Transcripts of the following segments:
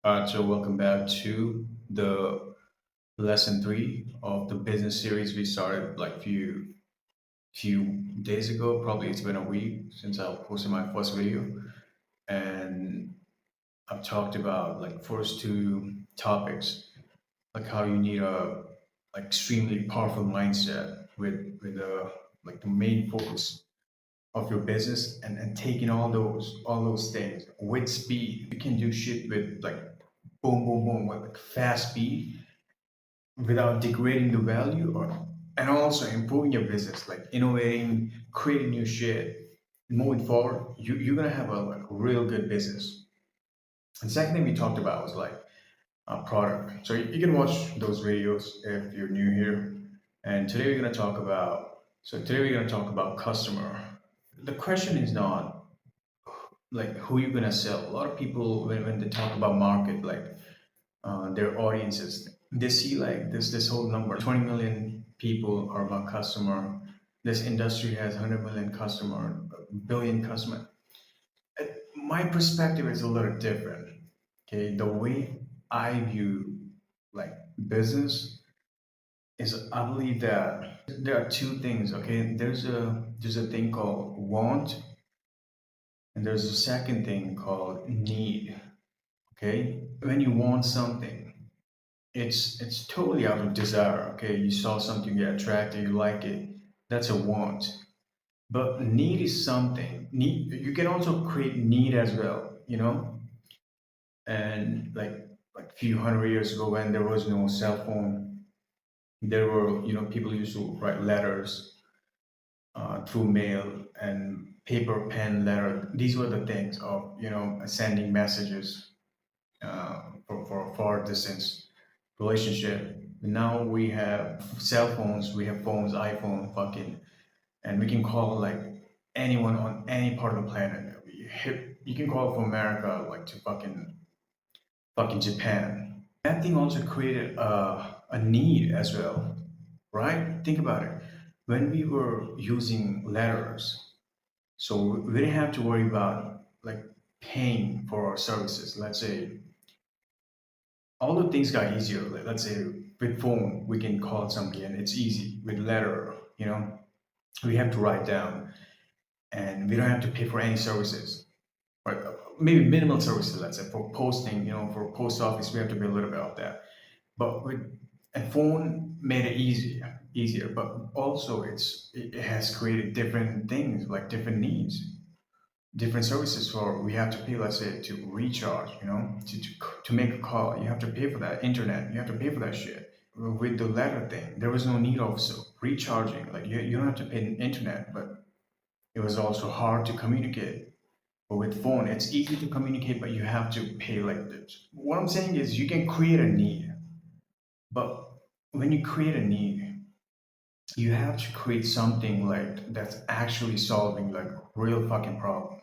So welcome back to the lesson three of the business series we started like few days ago. Probably it's been a week since I posted my first video, and I've talked about like first two topics, like how you need a like extremely powerful mindset with like the main focus of your business and taking all those things with speed. You can do shit with like boom boom boom with like fast speed without degrading the value or and also improving your business, like innovating, creating new shit. Moving forward, you're gonna have a like real good business. And second thing we talked about was like a product. So you can watch those videos if you're new here. And today we're gonna talk about customer. The question is not like who you're gonna sell. A lot of people when they talk about market, like their audiences, they see like this whole number, 20 million people are my customer. This industry has 100 million customer, billion customer. My perspective is a little different. Okay, the way I view like business is I believe that there are two things. Okay, there's a thing called want, and there's a second thing called need. Okay, when you want something, it's totally out of desire. Okay, you saw something, you get attracted, you like it. That's a want. But need is something. Need, you can also create need as well. And like few hundred years ago when there was no cell phone, there were people used to write letters through mail and paper, pen, letter. These were the things of sending messages for a far distance relationship. Now we have cell phones, we have phones, iPhone, fucking, and we can call like anyone on any part of the planet. You can call from America like to fucking Japan. That thing also created a need as well, right? Think about it. When we were using letters, so we didn't have to worry about like paying for our services. Let's say all the things got easier. Let's say with phone, we can call somebody and it's easy. With letter, we have to write down and we don't have to pay for any services. Right? Maybe minimal services, let's say for posting, for post office, we have to pay a little bit of that. But with a phone made it easier. But also it has created different things, like different needs, different services for we have to pay, let's say, to recharge, to make a call, you have to pay for that internet, you have to pay for that shit. With the latter thing, there was no need of so recharging, like you don't have to pay internet, but it was also hard to communicate. But with phone, it's easy to communicate, but you have to pay like this. What I'm saying is you can create a need, but when you create a need, you have to create something like that's actually solving like real fucking problem.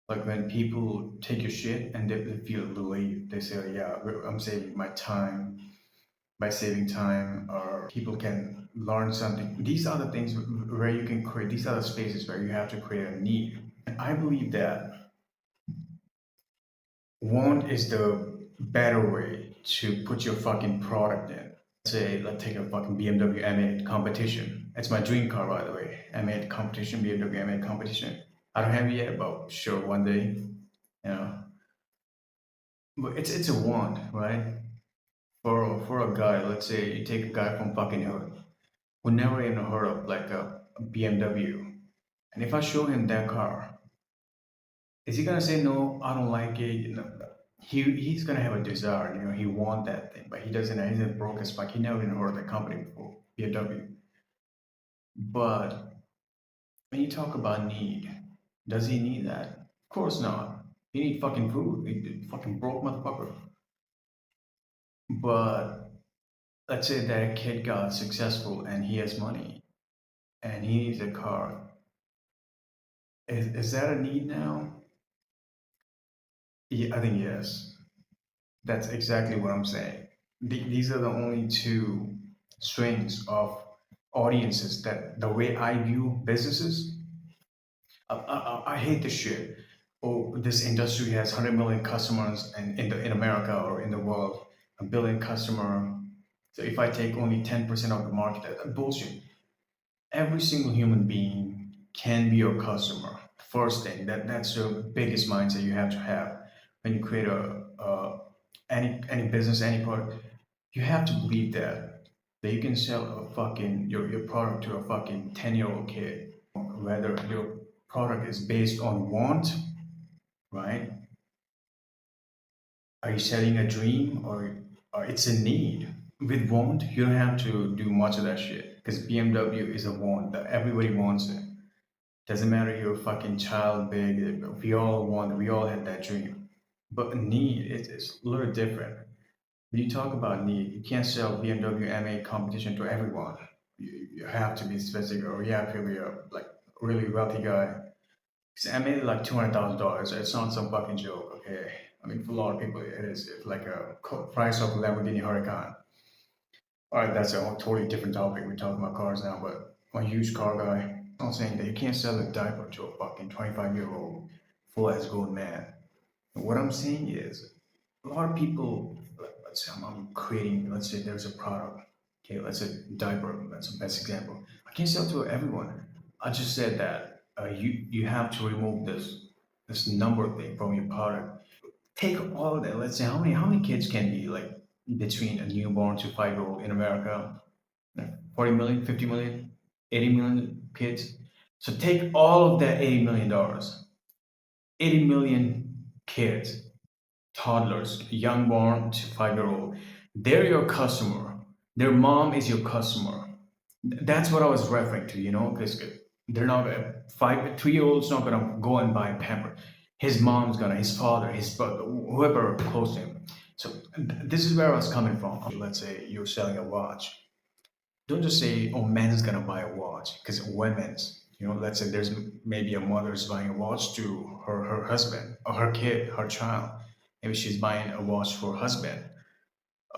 Like when people take your shit and they feel relieved, they say, "Yeah, I'm saving my time by saving time," or people can learn something. These are the things where you can create. These are the spaces where you have to create a need. And I believe that want is the better way to put your fucking product in. Say, let's take a fucking BMW M8 competition. It's my dream car, by the way. M8 competition, BMW M8 competition. I don't have it yet, but sure, one day, But it's a want, right? For a guy, let's say you take a guy from fucking hood who never even heard of like a BMW, and if I show him that car, is he gonna say no? I don't like it. He's gonna have a desire. He want that thing, but he doesn't. He's broke as fuck. He never even heard of the company before, BMW. But when you talk about need, does he need that? Of course not. He need fucking food. He fucking broke motherfucker. But let's say that a kid got successful and he has money and he needs a car. Is that a need now? Yeah, I think yes. That's exactly what I'm saying. These are the only two strings of audiences that the way I view businesses. I hate this shit. oh, this industry has 100 million customers and in America or in the world, a billion customer. So if I take only 10% of the market, bullshit. Every single human being can be your customer. First thing, that's the biggest mindset you have to have when you create any business, any product. You have to believe that you can sell a fucking your product to a fucking 10-year-old kid. Whether your product is based on want, right? Are you selling a dream or it's a need? With want, you don't have to do much of that shit because BMW is a want that everybody wants it. Doesn't matter you're a fucking child, big. We all want. We all had that dream. But need is a little different. When you talk about need, you can't sell BMW MA competition to everyone. You have to be specific, or you have to be a like really wealthy guy. 'Cause MA is like $200,000. It's not some fucking joke, okay? I mean, for a lot of people, it is. It's like a price of a Lamborghini Huracan. All right, that's a totally different topic. We're talking about cars now, but I'm a huge car guy. I'm not saying that you can't sell a diaper to a fucking 25-year-old full ass grown man. What I'm saying is, a lot of people, let's say I'm creating, let's say there's a product. Okay, let's say diaper, that's the best example. I can't sell to everyone. I just said that you have to remove this number thing from your product. Take all of that. Let's say how many kids can be like between a newborn to 5-year old in America? 40 million, 50 million, 80 million kids. So take all of that $80 million, 80 million kids, toddlers, young born to 5-year old. They're your customer. Their mom is your customer. That's what I was referring to, because they're not gonna 3-year-old's not gonna go and buy a pamper. His mom's gonna, his father, his brother, whoever close to him. So this is where I was coming from. Let's say you're selling a watch. Don't just say, oh, men's gonna buy a watch, because women's, let's say there's maybe a mother's buying a watch to her husband or her kid, her child. Maybe she's buying a watch for her husband,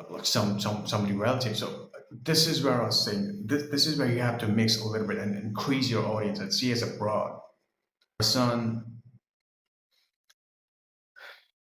like somebody relative. So this is where I was saying this is where you have to mix a little bit and increase your audience and see as a broad. Her son